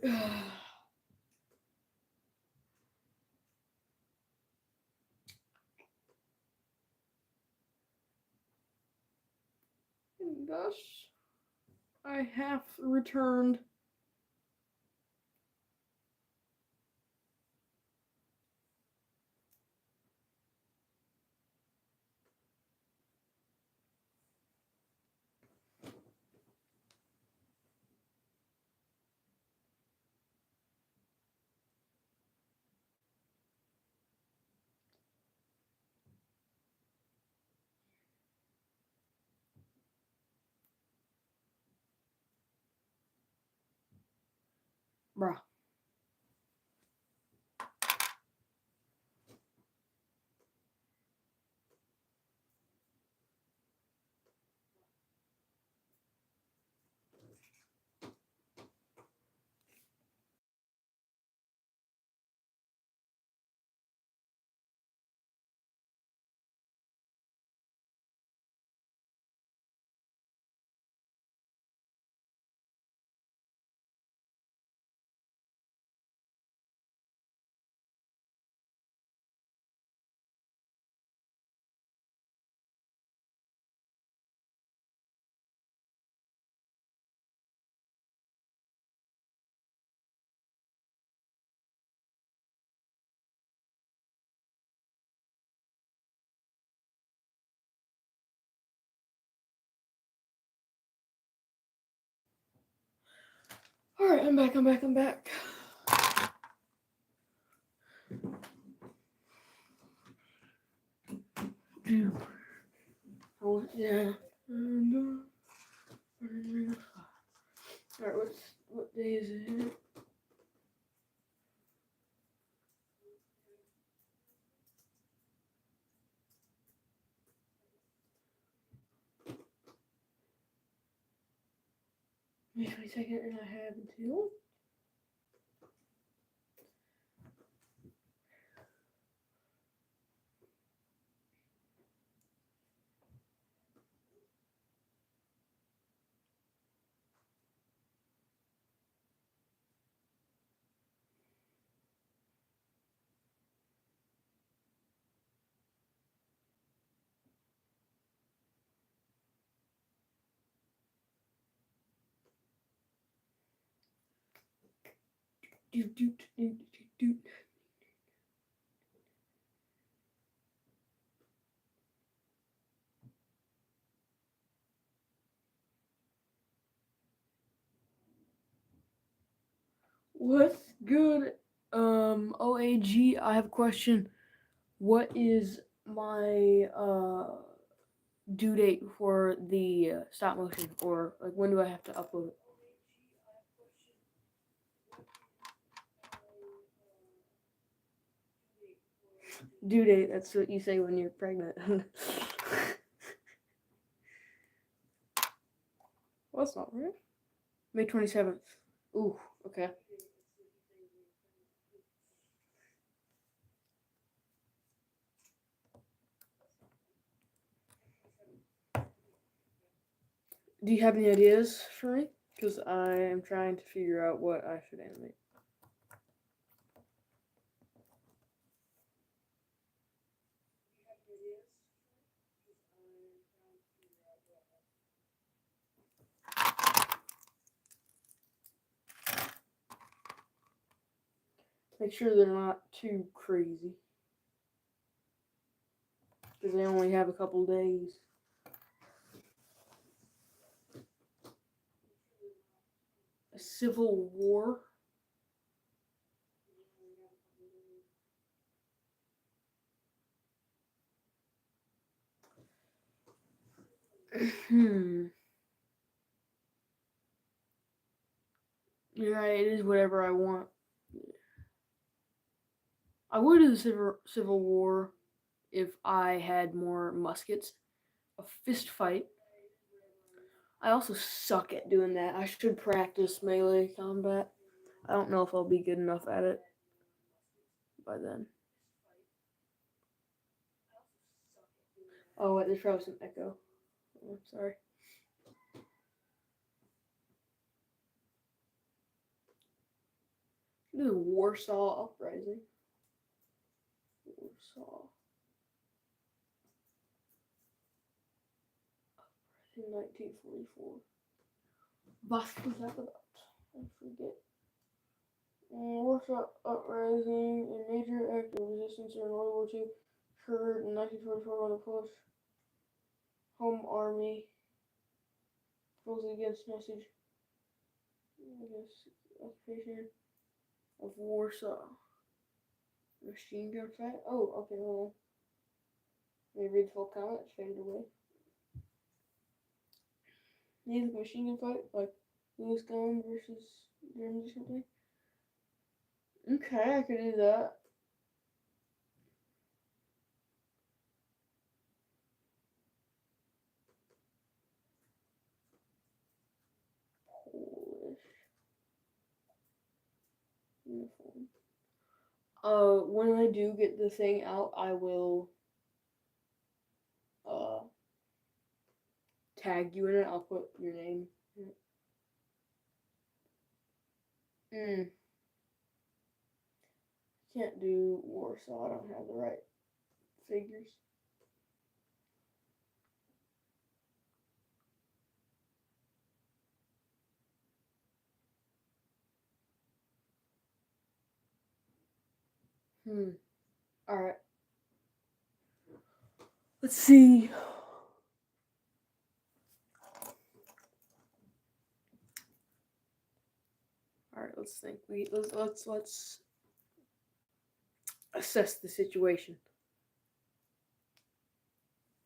And thus, I have returned. Bruh. Alright, I'm back. Oh, yeah. Alright, what day is it? May 22nd, and I have until do. What's good? OAG, I have a question. What is my due date for the stop motion, or like when do I have to upload it? Due date, that's what you say when you're pregnant. Well, that's not right. May 27th. Ooh, okay. Do you have any ideas for me? Because I am trying to figure out what I should animate. Make sure they're not too crazy. Because they only have a couple days. A civil war? You're right, it is whatever I want. I would do the civil war if I had more muskets. A fist fight. I also suck at doing that. I should practice melee combat. I don't know if I'll be good enough at it by then. Oh, wait, there's probably some echo. Oh, sorry. The Warsaw Uprising. Warsaw. In 1944. Was was that about? I forget. Warsaw Uprising, a major act of resistance during World War II, occurred in 1944 when the Polish Home Army rose against occupation of Warsaw. Machine gun fight? Oh, okay, hold on. Let me read the full comment, it's faded away. Neither machine gun fight, like Louis Gun versus Germany or something. Okay, I could do that. Polish uniform. When I do get the thing out, I will tag you in it. I'll put your name. Can't do Warsaw. I don't have the right figures. Alright. Let's see. Alright, let's think. Let's assess the situation.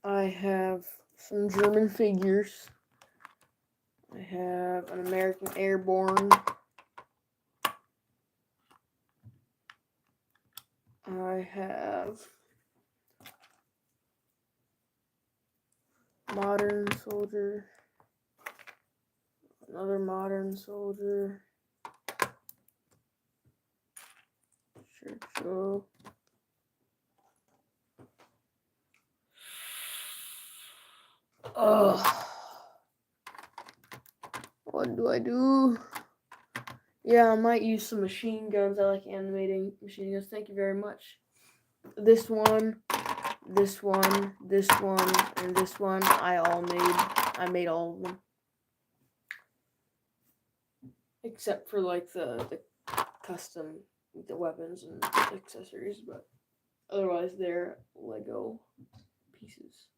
I have some German figures. I have an American Airborne. I have modern soldier. Another modern soldier. Churchill. What do I do? Yeah, I might use some machine guns. I like animating machine guns. Thank you very much. This one, this one, this one, and this one, I made all of them. Except for like the custom, the weapons and accessories, but otherwise they're Lego pieces.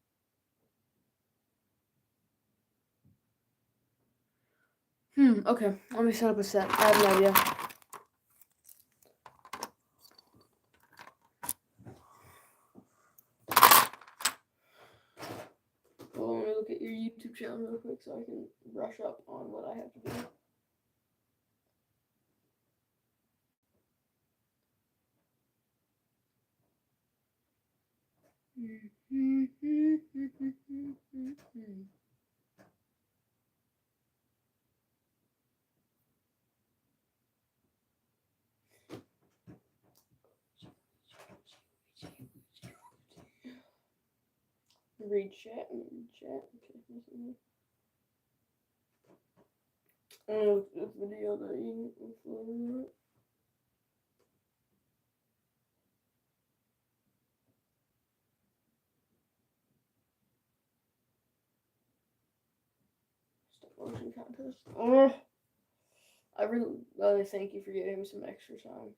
Okay, let me set up a set. I have an idea. Well, let me look at your YouTube channel real quick so I can brush up on what I have to do. Read chat. Okay. This video that you uploaded. Stop motion contest. I really thank you for giving me some extra time.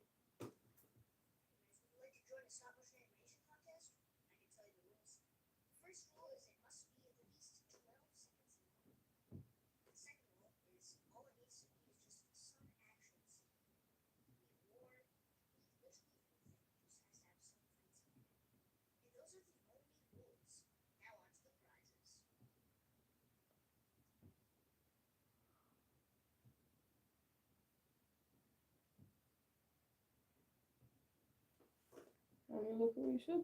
Let me look what you said.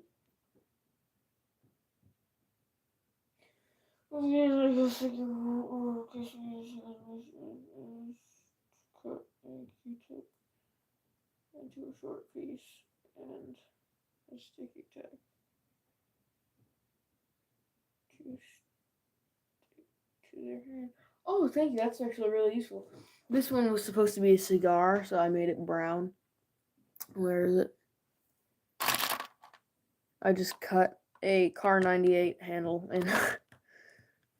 Cut a Q-tip into a short piece and a sticky tack to stick to their hand. Oh, thank you. That's actually really useful. This one was supposed to be a cigar, so I made it brown. Where is it? I just cut a Car 98 handle and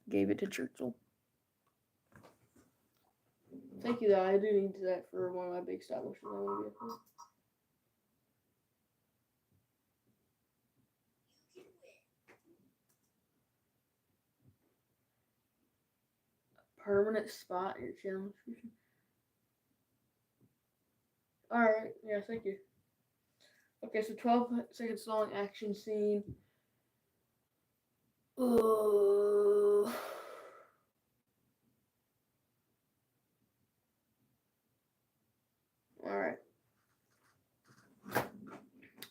gave it to Churchill. Thank you, though. I do need that for one of my big stop motions I want to get for. Permanent spot in your channel description. Alright, yeah, thank you. Okay, so 12 seconds long action scene. Alright.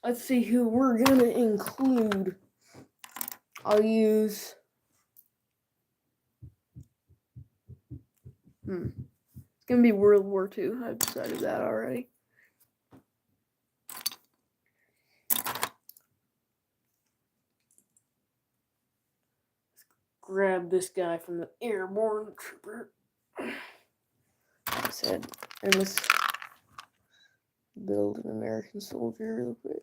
Let's see who we're gonna include. I'll use. It's gonna be World War II. I've decided that already. Grab this guy from the airborne trooper. I said, and let's build an American soldier real quick.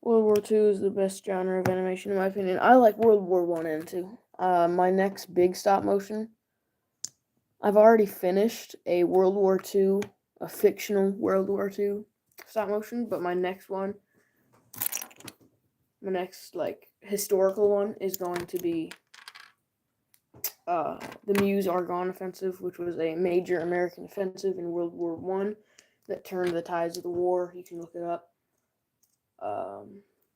World War II is the best genre of animation in my opinion. I like World War I and II. My next big stop motion, I've already finished a World War II, a fictional World War II stop motion, but my next one, my next like historical one is going to be the Meuse-Argonne Offensive, which was a major American offensive in World War I that turned the tides of the war. You can look it up.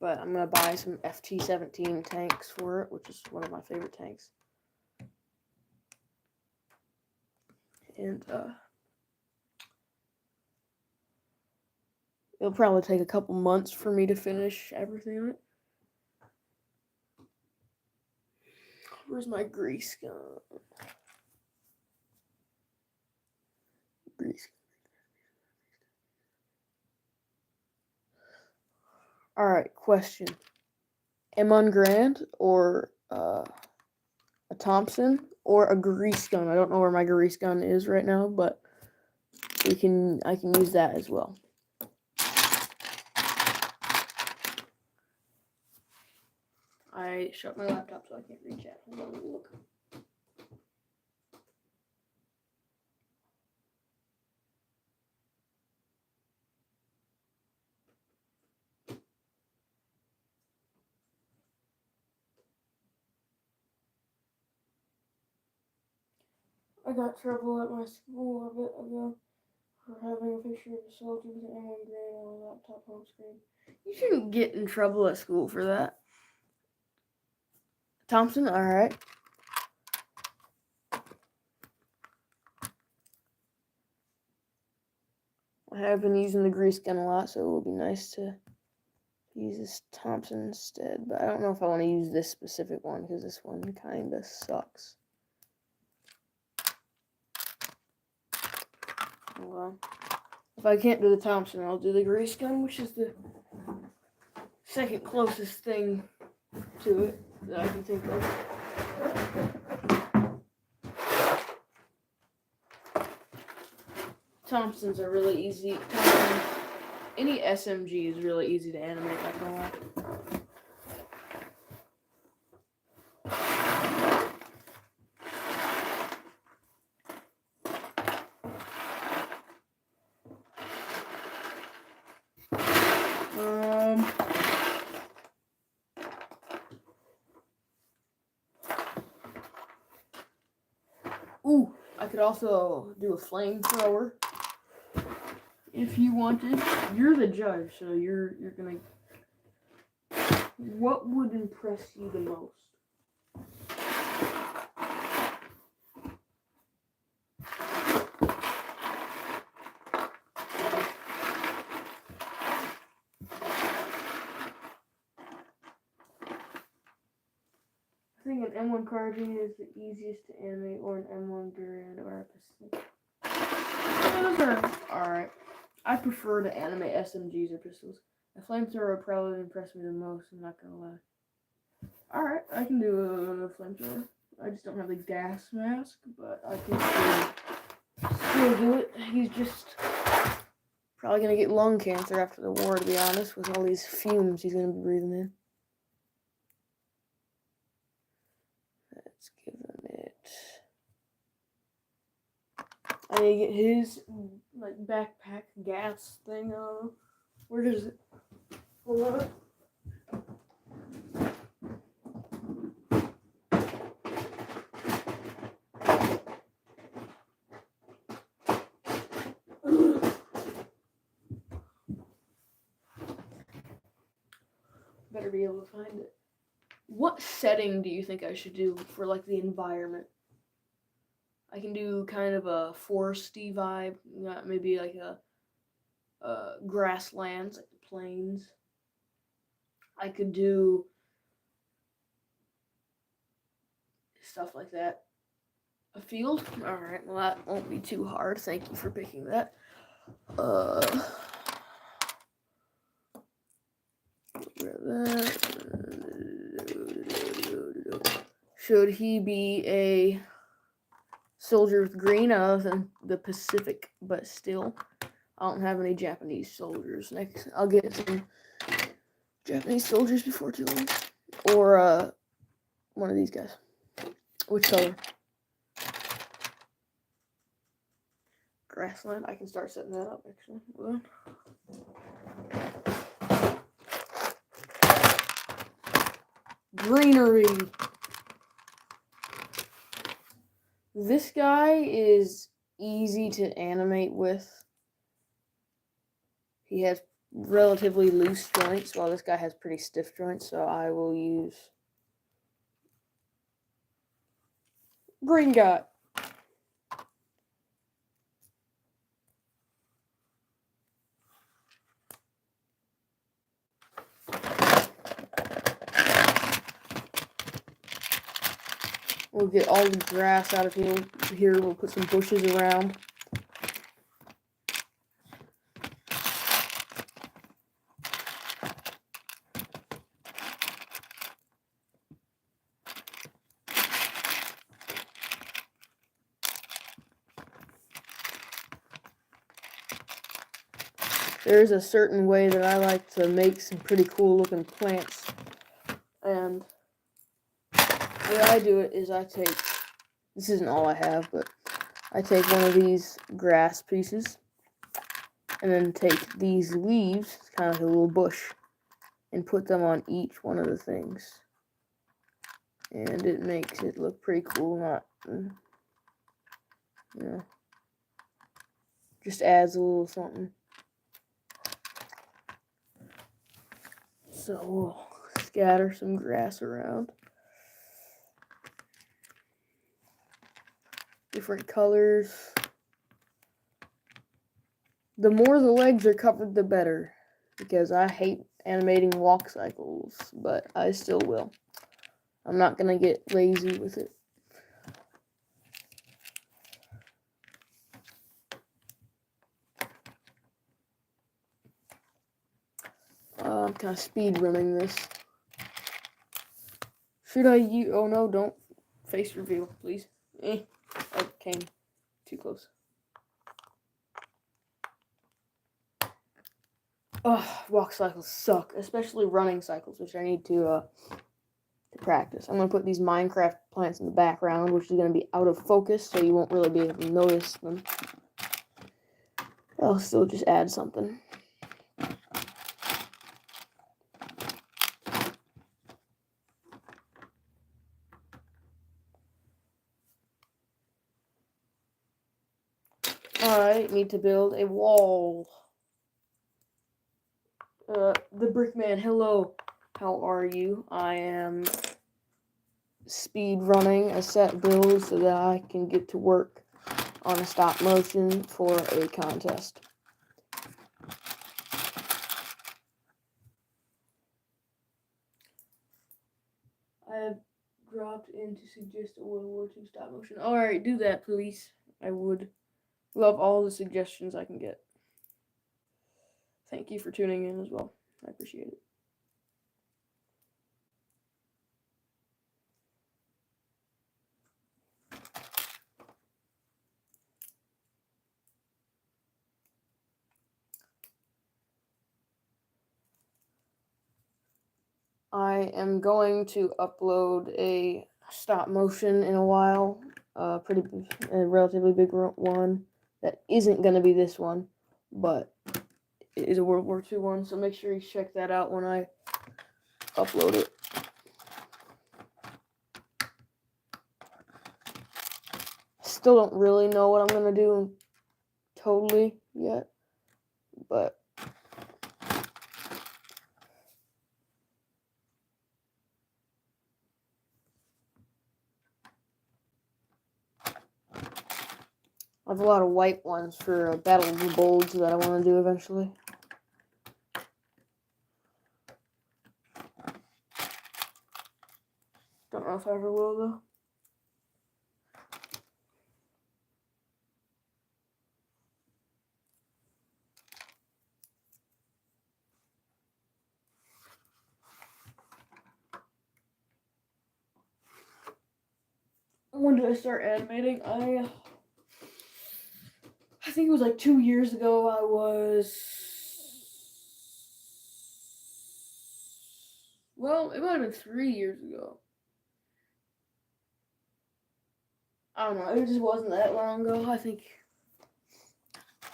But I'm going to buy some FT-17 tanks for it, which is one of my favorite tanks. And it'll probably take a couple months for me to finish everything on it. Where's my grease gun? Grease. Alright, question. M1 Garand or a Thompson or a grease gun? I don't know where my grease gun is right now, but I can use that as well. I shut my laptop so I can't read chat. Hold on, let me look. I got trouble at my school a bit ago for having a picture of a soldier with an M1 Garand on a laptop home screen. You shouldn't get in trouble at school for that. Thompson, alright. I have been using the grease gun a lot, so it will be nice to use this Thompson instead. But I don't know if I want to use this specific one, because this one kind of sucks. Well, if I can't do the Thompson, I'll do the grease gun, which is the second closest thing to it that I can think of. Thompsons are really easy. Any SMG is really easy to animate, not gonna lie. Ooh, I could also do a flamethrower if you wanted. You're the judge, so you're gonna. What would impress you the most? I think an M1 carbine is the easiest to animate, or an M1 Garand, or a pistol. Those are alright. I prefer to animate SMGs or pistols. A flamethrower would probably impress me the most, I'm not gonna lie. Alright, I can do a flamethrower. I just don't have the gas mask, but I can still do it. He's just probably gonna get lung cancer after the war, to be honest, with all these fumes he's gonna be breathing in. Let's give him it. I need to get his like backpack gas thing. Where is it? Hold on. Better be able to find it. What setting do you think I should do for like the environment? I can do kind of a foresty vibe, maybe like a grasslands, like the plains. I could do stuff like that. A field? Alright, well that won't be too hard. Thank you for picking that. Should he be a soldier with green? Other than the Pacific, but still, I don't have any Japanese soldiers. Next, I'll get some Japanese soldiers before too long, or one of these guys. Which color? Grassland. I can start setting that up actually. Hold on. Greenery. This guy is easy to animate with. He has relatively loose joints, while this guy has pretty stiff joints, so I will use green guy. We'll get all the grass out of here. We'll put some bushes around. There's a certain way that I like to make some pretty cool looking plants. And the way I do it is this isn't all I have, but I take one of these grass pieces and then take these leaves, kind of like a little bush, and put them on each one of the things. And it makes it look pretty cool, just adds a little something. So we'll scatter some grass around. Different colors. The more the legs are covered, the better. Because I hate animating walk cycles, but I still will. I'm not going to get lazy with it. I'm kind of speed running this. Should I use... Oh no, don't face reveal, please. I came too close. Walk cycles suck, especially running cycles, which I need to practice. I'm going to put these Minecraft plants in the background, which is going to be out of focus, so you won't really be able to notice them. I'll still just add something. Alright, need to build a wall. The Brickman, hello. How are you? I am speed running a set build so that I can get to work on a stop motion for a contest. I have dropped in to suggest a World War II stop motion. Alright, do that, please. I would love all the suggestions I can get. Thank you for tuning in as well. I appreciate it. I am going to upload a stop motion in a while, a relatively big one that isn't going to be this one, but it is a World War II one, so make sure you check that out when I upload it. Still don't really know what I'm going to do totally yet, but I have a lot of white ones for Battle of the Bulge that I want to do eventually. Don't know if I ever will, though. When did I start animating? I think it was like 2 years ago. Well, it might have been 3 years ago. I don't know. It just wasn't that long ago. I think.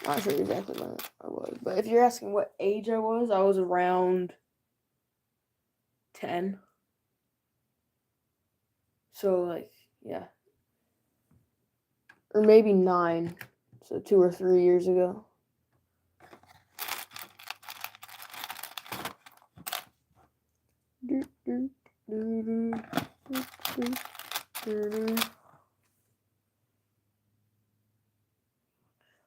I'm not sure exactly when I was, but if you're asking what age I was around 10. So, like, yeah. Or maybe 9. So 2 or 3 years ago.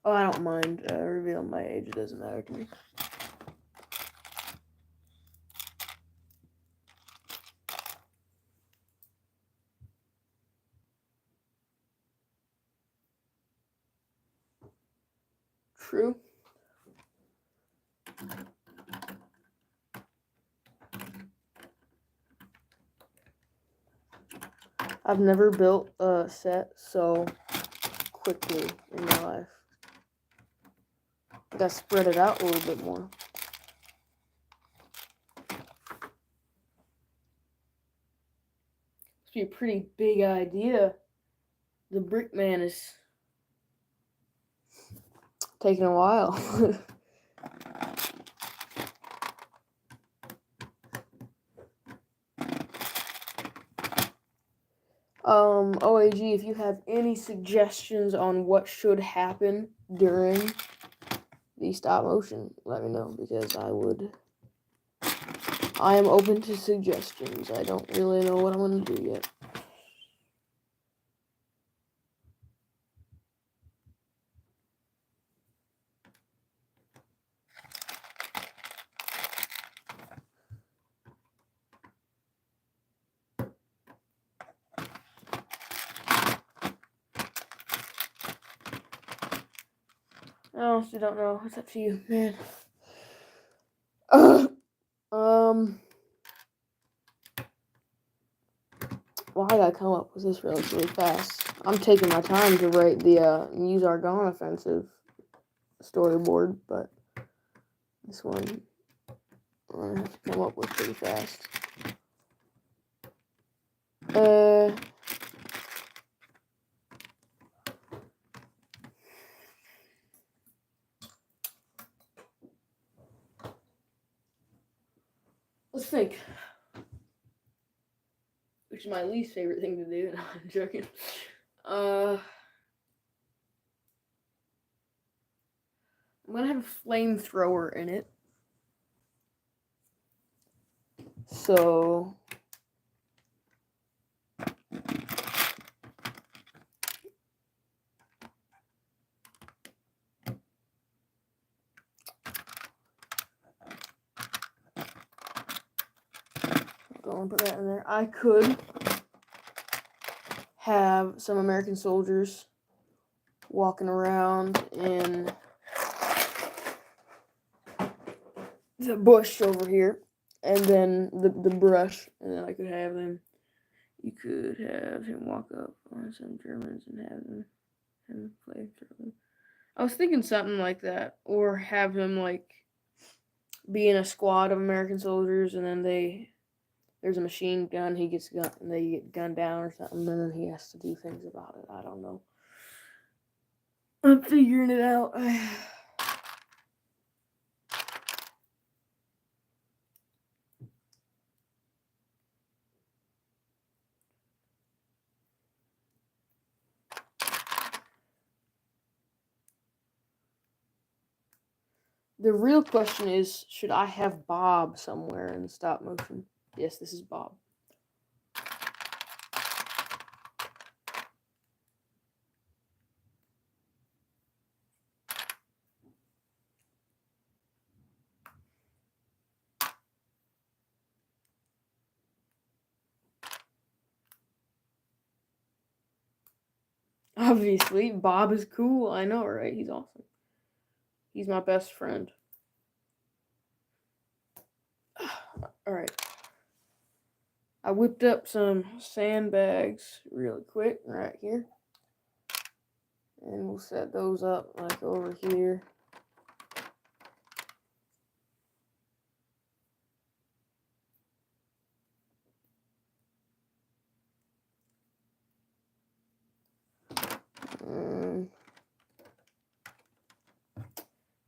Oh, I don't mind revealing my age. It doesn't matter to me. True. I've never built a set so quickly in my life. I gotta spread it out a little bit more. Must be a pretty big idea. The Brickman is taking a while. OAG, if you have any suggestions on what should happen during the stop motion, let me know, because I am open to suggestions. I don't really know what I'm going to do yet. I honestly don't know. It's up to you, man. Well, I gotta come up with this relatively fast. I'm taking my time to write the Muse Argonne offensive storyboard, but this one I'm gonna have to come up with pretty fast. Let's think. Which is my least favorite thing to do. No, I'm joking. I'm gonna have a flamethrower in it. So go and put that in there. I could have some American soldiers walking around in the bush over here, and then the brush, and then I could have them. You could have him walk up on some Germans and have him play. I was thinking something like that, or have him like be in a squad of American soldiers, and then they there's a machine gun, he gets gun, and they get gunned down or something, and then he has to do things about it. I don't know. I'm figuring it out. The real question is, should I have Bob somewhere in the stop motion? Yes, this is Bob. Obviously, Bob is cool. I know, right? He's awesome. He's my best friend. Alright. I whipped up some sandbags really quick right here. And we'll set those up like over here.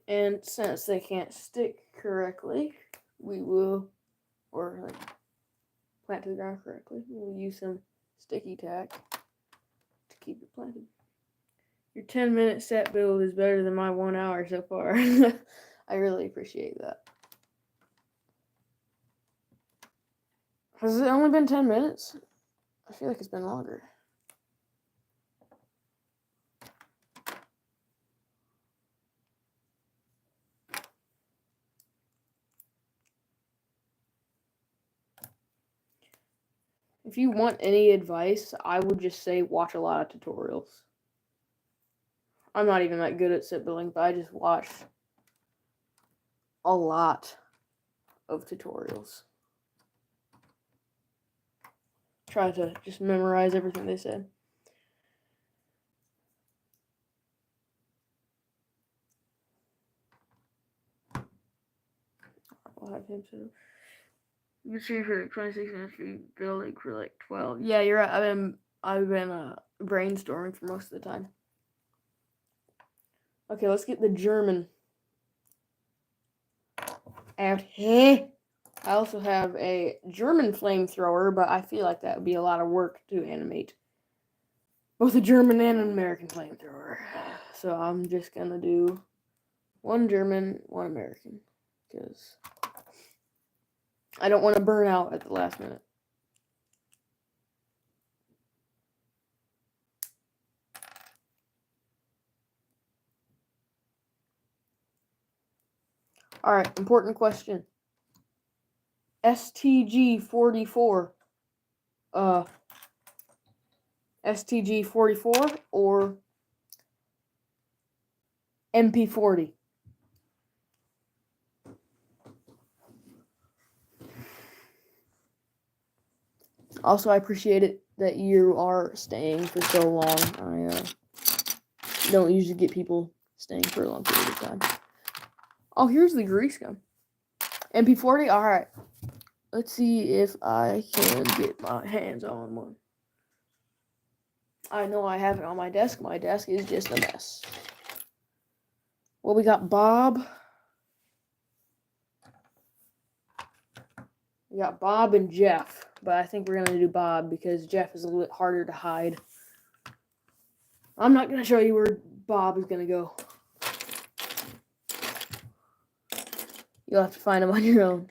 And since they can't stick correctly, we will, or like plant to the ground correctly, we'll use some sticky tack to keep it planted. Your 10-minute set build is better than my 1 hour so far. I really appreciate that. Has it only been 10 minutes? I feel like it's been longer. If you want any advice, I would just say watch a lot of tutorials. I'm not even that good at set building, but I just watch a lot of tutorials. Try to just memorize everything they said. I'll have him set up. You can see for 26 minutes building for like 12. Yeah, you're right. I've been brainstorming for most of the time. Okay, let's get the German out here. I also have a German flamethrower, but I feel like that would be a lot of work to animate. Both a German and an American flamethrower. So I'm just gonna do one German, one American, because I don't want to burn out at the last minute. Alright, important question. STG-44. STG-44 or MP40? Also, I appreciate it that you are staying for so long. I don't usually get people staying for a long period of time. Oh, here's the grease gun. MP40? Alright. Let's see if I can get my hands on one. I know I have it on my desk. My desk is just a mess. Well, we got Bob. We got Bob and Jeff. But I think we're going to do Bob because Jeff is a little bit harder to hide. I'm not going to show you where Bob is going to go. You'll have to find him on your own.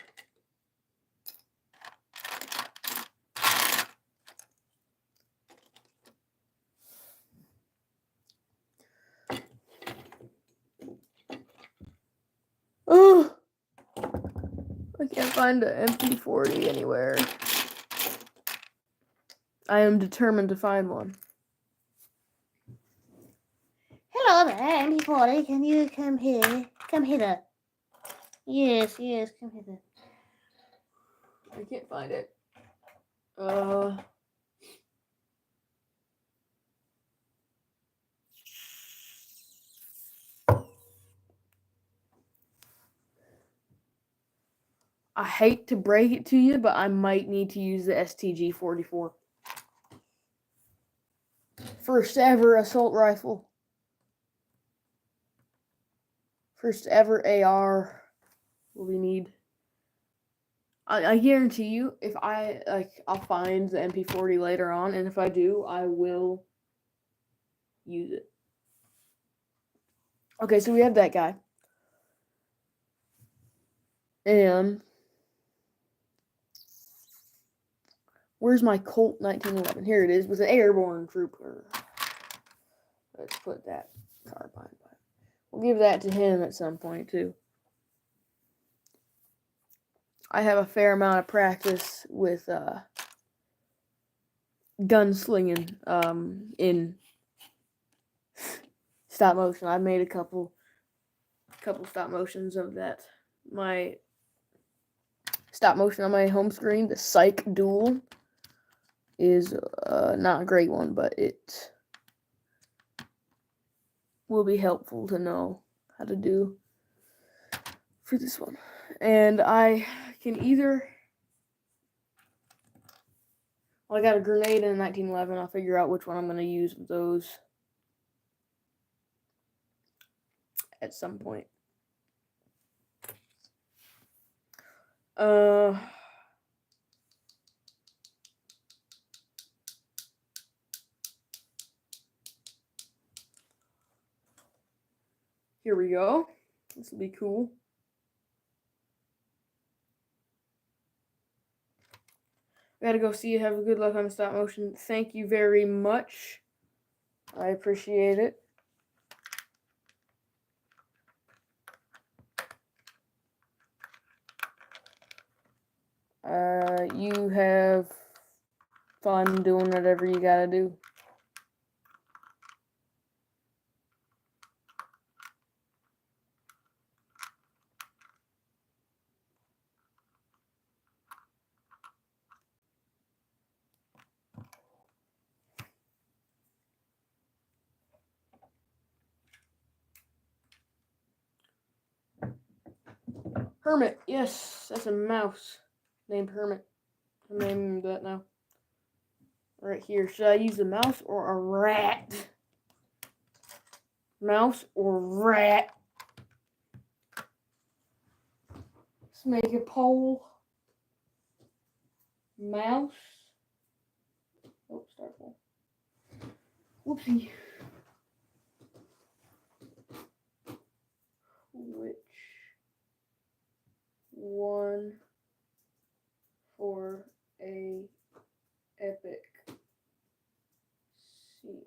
Oh! I can't find an MP40 anywhere. I am determined to find one. Hello there, MP40. Can you come here? Come hither. Yes, come hither. I can't find it. I hate to break it to you, but I might need to use the STG-44. First ever assault rifle. First ever AR. What we need. I guarantee you, if I'll find the MP40 later on, and if I do, I will use it. Okay, so we have that guy. And where's my Colt 1911? Here it is, with an airborne trooper. Let's put that carbine by. We'll give that to him at some point, too. I have a fair amount of practice with gunslinging in stop motion. I've made a couple stop motions of that. My stop motion on my home screen, the Psych Duel, is not a great one, but it will be helpful to know how to do for this one. And I can either... Well, I got a grenade and a 1911. I'll figure out which one I'm going to use of those at some point. Here we go. This will be cool. Gotta go see you. Have a good luck on the stop motion. Thank you very much. I appreciate it. You have fun doing whatever you gotta do. Hermit, yes, that's a mouse named Hermit. I'm naming that now. Right here. Should I use a mouse or a rat? Mouse or rat? Let's make a poll. Mouse. Oh, start poll. Whoopsie. Which one for a epic scene?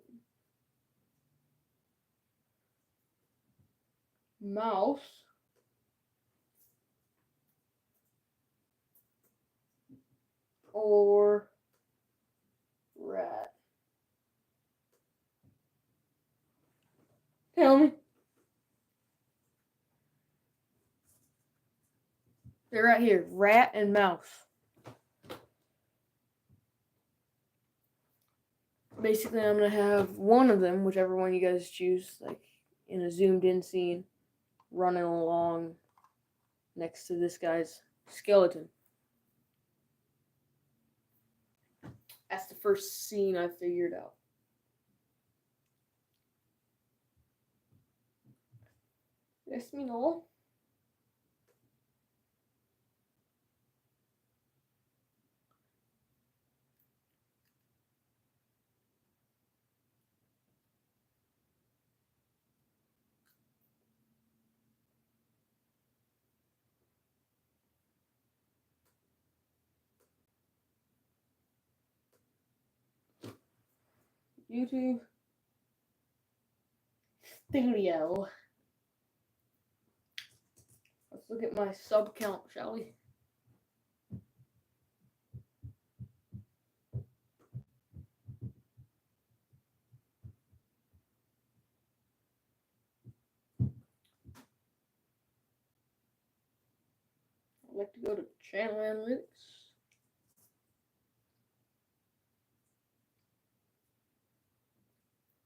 Mouse or rat? Tell me. They're right here. Rat and mouse. Basically, I'm going to have one of them, whichever one you guys choose, like in a zoomed in scene, running along next to this guy's skeleton. That's the first scene I figured out. Let me know. YouTube Studio. Let's look at my sub count, shall we? I'd like to go to channel analytics.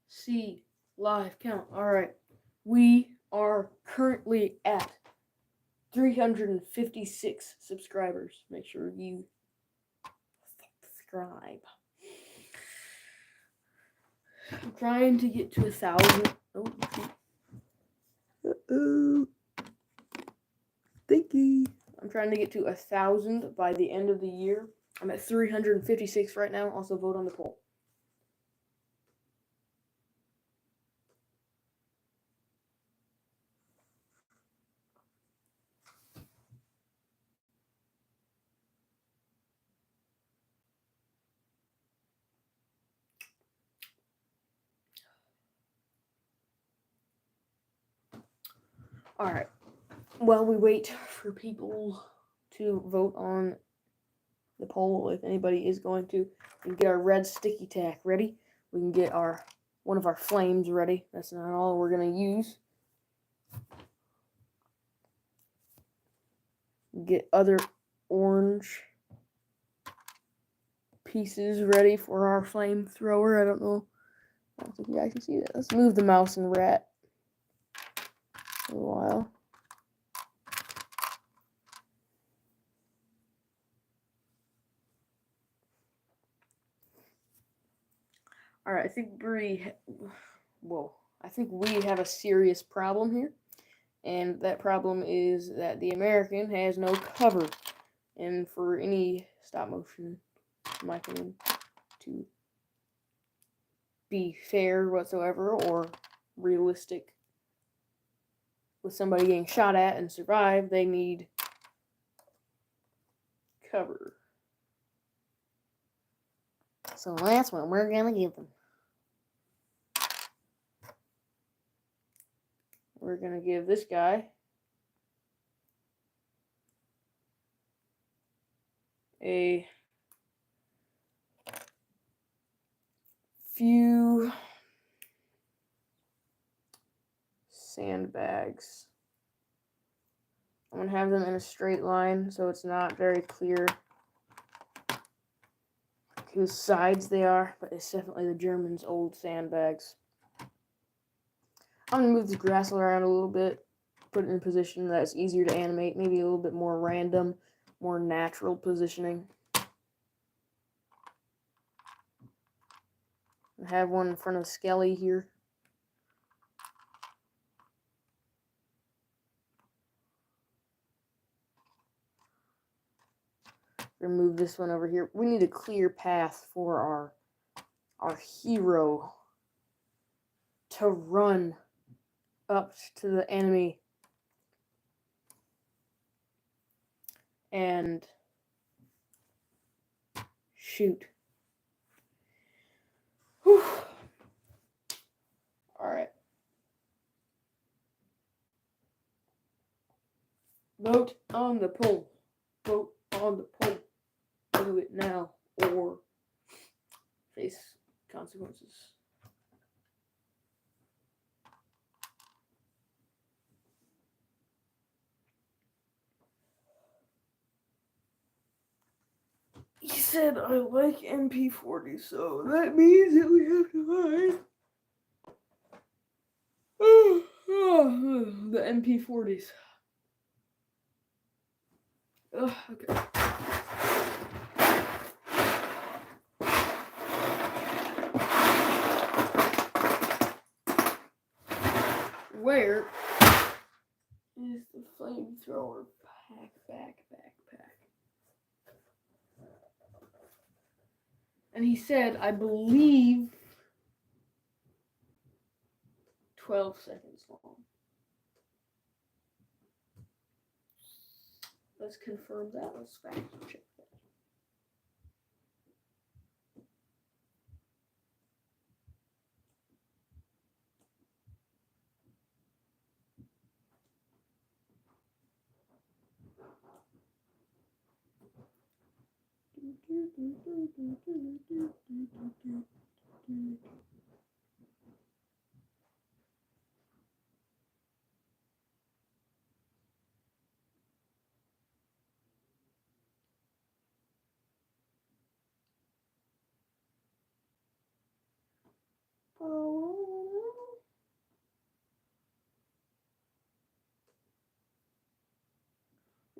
See live count. All right. We are currently at 356 subscribers. Make sure you subscribe. I'm trying to get to 1,000. Oh, Stinky. I'm trying to get to 1,000 by the end of the year. I'm at 356 right now. Also, vote on the poll. All right. While we wait for people to vote on the poll, if anybody is going to, we can get our red sticky tack ready. We can get one of our flames ready. That's not all we're gonna use. Get other orange pieces ready for our flamethrower. I don't think you guys can see that. Let's move the mouse and rat for a while. Alright, I think we have a serious problem here. And that problem is that the American has no cover. And for any stop motion, in my opinion, to be fair whatsoever or realistic with somebody getting shot at and survive, they need cover. So that's what we're gonna give them. We're gonna give this guy a few sandbags. I'm gonna have them in a straight line so it's not very clear whose sides they are, but it's definitely the Germans' old sandbags. I'm gonna move the grass around a little bit, put it in a position that's easier to animate, maybe a little bit more random, more natural positioning. I have one in front of Skelly here. Remove this one over here. We need a clear path for our hero to run up to the enemy and shoot. Whew. All right. Vote on the poll. Vote on the poll. Do it now or face consequences. He said I like MP40, so that means that we have to find the MP40s. Okay. Where is the flamethrower backpack? And he said, I believe, 12 seconds long. Let's confirm that. Let's fact check that.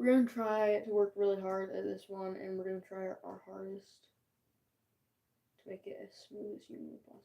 We're gonna try to work really hard at this one, and we're gonna try our hardest to make it as smooth as humanly possible.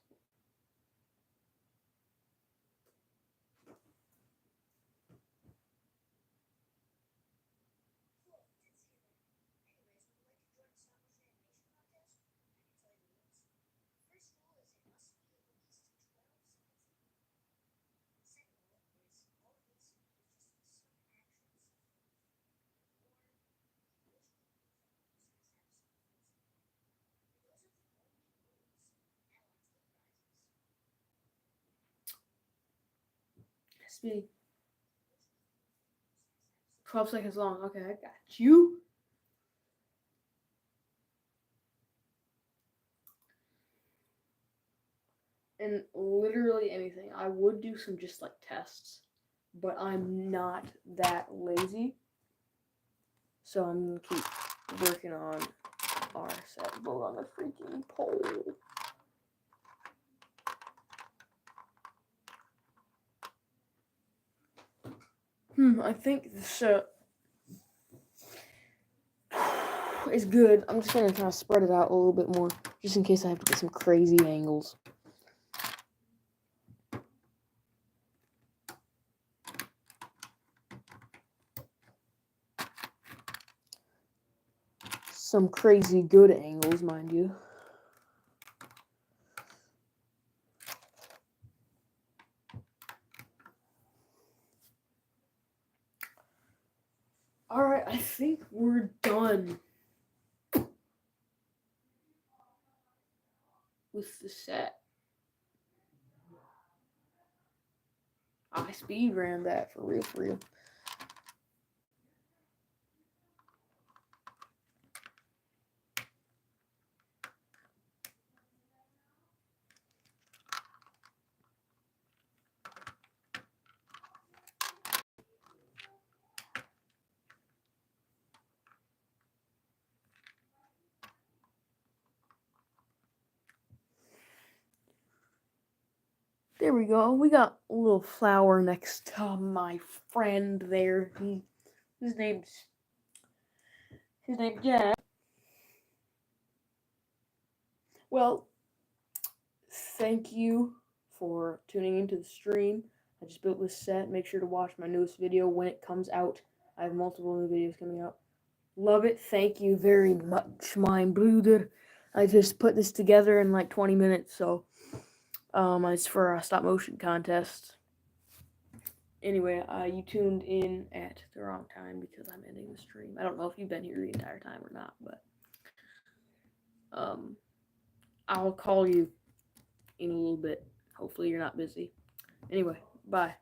Has to be 12 seconds long. Okay, I got you. And literally anything. I would do some just like tests, but I'm not that lazy. So I'm gonna keep working on our set. Vote on the freaking poll. I think this is good. I'm just gonna kind of spread it out a little bit more, just in case I have to get some crazy angles. Some crazy good angles, mind you. Alright, I think we're done with the set. I speed ran that for real, for real. There we go. We got a little flower next to my friend there. His name's Jack. Well, thank you for tuning into the stream. I just built this set. Make sure to watch my newest video when it comes out. I have multiple new videos coming out. Love it. Thank you very much, mein Bruder. I just put this together in like 20 minutes, so it's for a stop motion contest. Anyway, you tuned in at the wrong time because I'm ending the stream. I don't know if you've been here the entire time or not, but I'll call you in a little bit. Hopefully you're not busy. Anyway, bye.